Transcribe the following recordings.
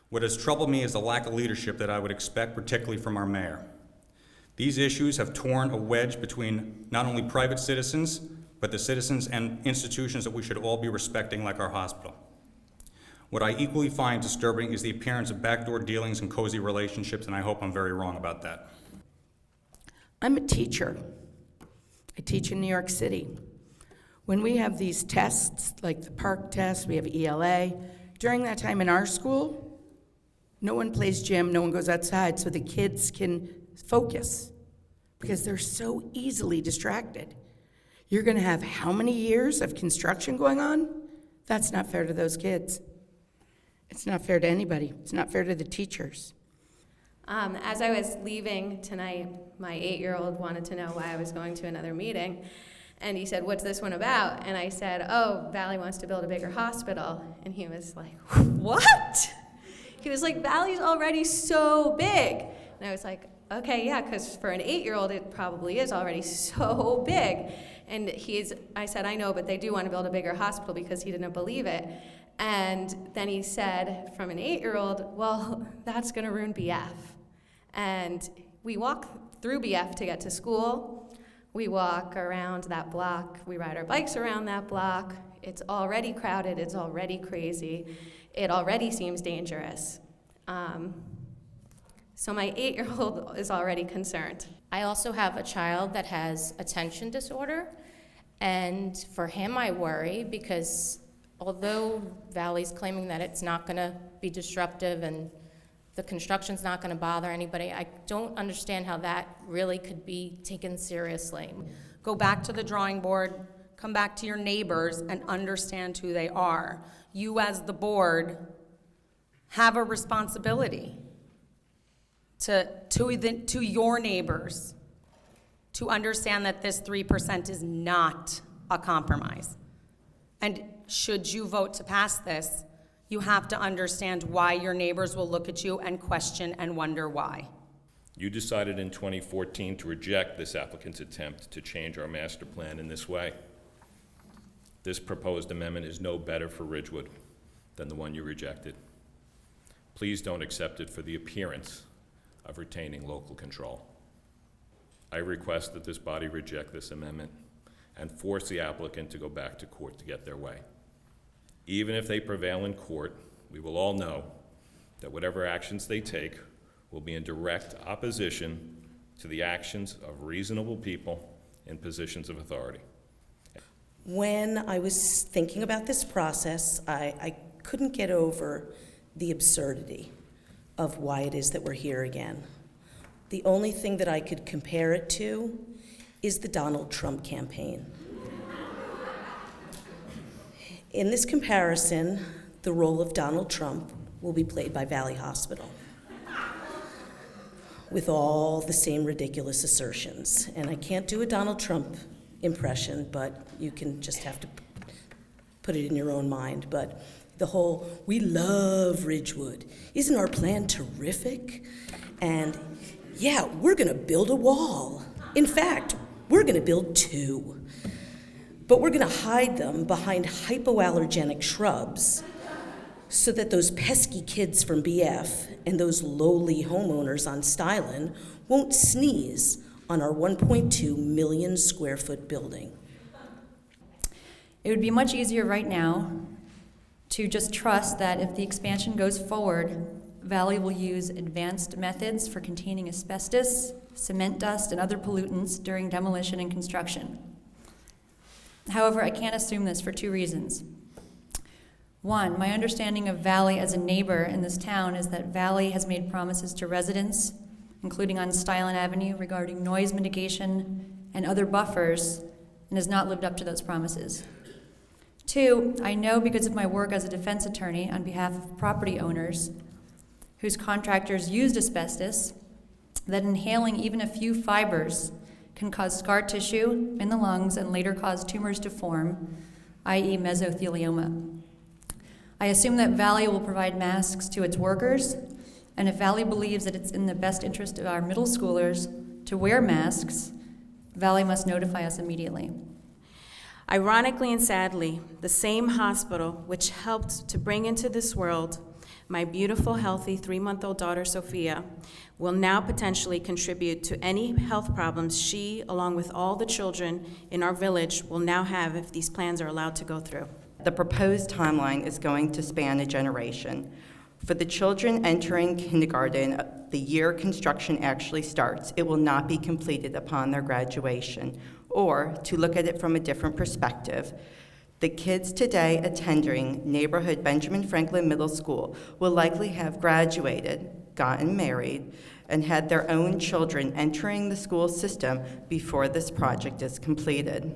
What has troubled me is the lack of leadership that I would expect, particularly from our mayor. These issues have torn a wedge between not only private citizens, but the citizens and institutions that we should all be respecting, like our hospital. What I equally find disturbing is the appearance of backdoor dealings and cozy relationships, and I hope I'm very wrong about that. I'm a teacher. I teach in New York City. When we have these tests, like the PARCC test, we have ELA, during that time in our school, no one plays gym, no one goes outside, so the kids can focus because they're so easily distracted. You're gonna have how many years of construction going on? That's not fair to those kids. It's not fair to anybody. It's not fair to the teachers. As I was leaving tonight, my 8-year-old wanted to know why I was going to another meeting. And he said, "What's this one about?" And I said, "Oh, Valley wants to build a bigger hospital." And he was like, "What?" He was like, "Valley's already so big." And I was like, "Okay, yeah, because for an 8-year-old, it probably is already so big." And I said, "I know, but they do want to build a bigger hospital," because he didn't believe it. And then he said, from an 8-year-old, "Well, that's going to ruin BF." And we walk through BF to get to school. We walk around that block. We ride our bikes around that block. It's already crowded. It's already crazy. It already seems dangerous. So my 8-year-old is already concerned. I also have a child that has attention disorder, and for him I worry because although Valley's claiming that it's not going to be disruptive and the construction's not going to bother anybody, I don't understand how that really could be taken seriously. Go back to the drawing board, come back to your neighbors and understand who they are. You as the board have a responsibility to your neighbors to understand that this 3% is not a compromise. And should you vote to pass this, you have to understand why your neighbors will look at you and question and wonder why. You decided in 2014 to reject this applicant's attempt to change our master plan in this way. This proposed amendment is no better for Ridgewood than the one you rejected. Please don't accept it for the appearance of retaining local control. I request that this body reject this amendment and force the applicant to go back to court to get their way. Even if they prevail in court, we will all know that whatever actions they take will be in direct opposition to the actions of reasonable people in positions of authority. When I was thinking about this process, I couldn't get over the absurdity of why it is that we're here again. The only thing that I could compare it to is the Donald Trump campaign. In this comparison, the role of Donald Trump will be played by Valley Hospital, with all the same ridiculous assertions. And I can't do a Donald Trump impression, but you can just have to put it in your own mind. But the whole, "We love Ridgewood. Isn't our plan terrific?" And yeah, we're gonna build a wall. In fact, we're gonna build 2. But we're gonna hide them behind hypoallergenic shrubs so that those pesky kids from BF and those lowly homeowners on Stylen won't sneeze on our 1.2 million square foot building. It would be much easier right now to just trust that if the expansion goes forward, Valley will use advanced methods for containing asbestos, cement dust, and other pollutants during demolition and construction. However, I can't assume this for 2 reasons. One, my understanding of Valley as a neighbor in this town is that Valley has made promises to residents, including on Stylen Avenue, regarding noise mitigation and other buffers, and has not lived up to those promises. 2, I know because of my work as a defense attorney on behalf of property owners whose contractors used asbestos, that inhaling even a few fibers can cause scar tissue in the lungs and later cause tumors to form, i.e. mesothelioma. I assume that Valley will provide masks to its workers, and if Valley believes that it's in the best interest of our middle schoolers to wear masks, Valley must notify us immediately. Ironically and sadly, the same hospital which helped to bring into this world My beautiful, healthy 3-month-old daughter, Sophia, will now potentially contribute to any health problems she, along with all the children in our village, will now have if these plans are allowed to go through. The proposed timeline is going to span a generation. For the children entering kindergarten, the year construction actually starts, it will not be completed upon their graduation. Or, to look at it from a different perspective, the kids today attending neighborhood Benjamin Franklin Middle School will likely have graduated, gotten married, and had their own children entering the school system before this project is completed.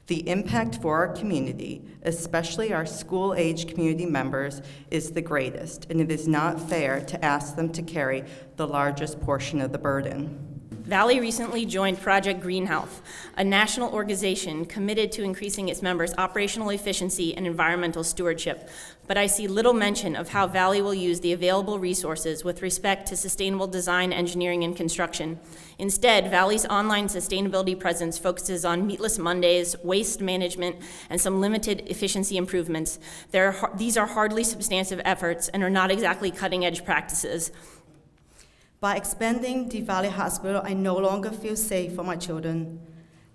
The impact for our community, especially our school-age community members, is the greatest, and it is not fair to ask them to carry the largest portion of the burden. Valley recently joined Project Green Health, a national organization committed to increasing its members' operational efficiency and environmental stewardship. But I see little mention of how Valley will use the available resources with respect to sustainable design, engineering, and construction. Instead, Valley's online sustainability presence focuses on meatless Mondays, waste management, and some limited efficiency improvements. These are hardly substantive efforts and are not exactly cutting-edge practices. By expanding the Valley Hospital, I no longer feel safe for my children.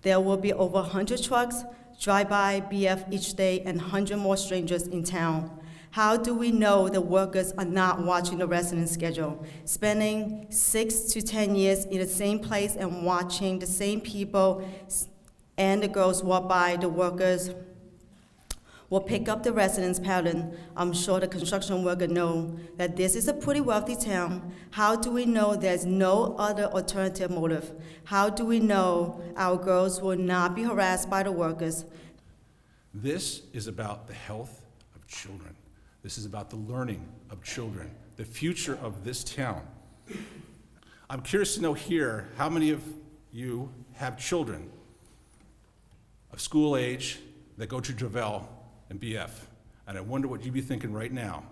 There will be over 100 trucks drive by BF each day and 100 more strangers in town. How do we know the workers are not watching the resident schedule, spending 6 to 10 years in the same place and watching the same people and the girls walk by? The workers will pick up the residents' pattern. I'm sure the construction worker know that this is a pretty wealthy town. How do we know there's no other alternative motive? How do we know our girls will not be harassed by the workers? This is about the health of children. This is about the learning of children, the future of this town. I'm curious to know here, how many of you have children of school age that go to Dravel and BF? And I wonder what you'd be thinking right now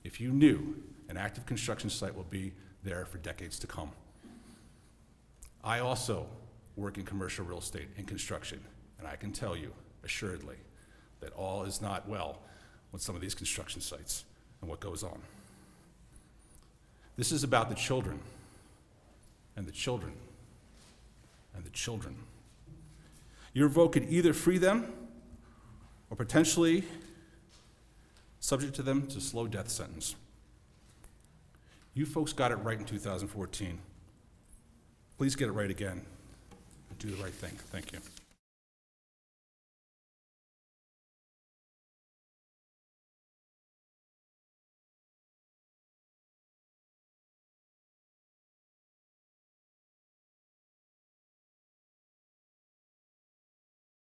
if you knew an active construction site will be there for decades to come. I also work in commercial real estate and construction, and I can tell you assuredly that all is not well with some of these construction sites and what goes on. This is about the children and the children and the children. Your vote could either free them or potentially subject to them to slow death sentence. You folks got it right in 2014. Please get it right again. Do the right thing. Thank you.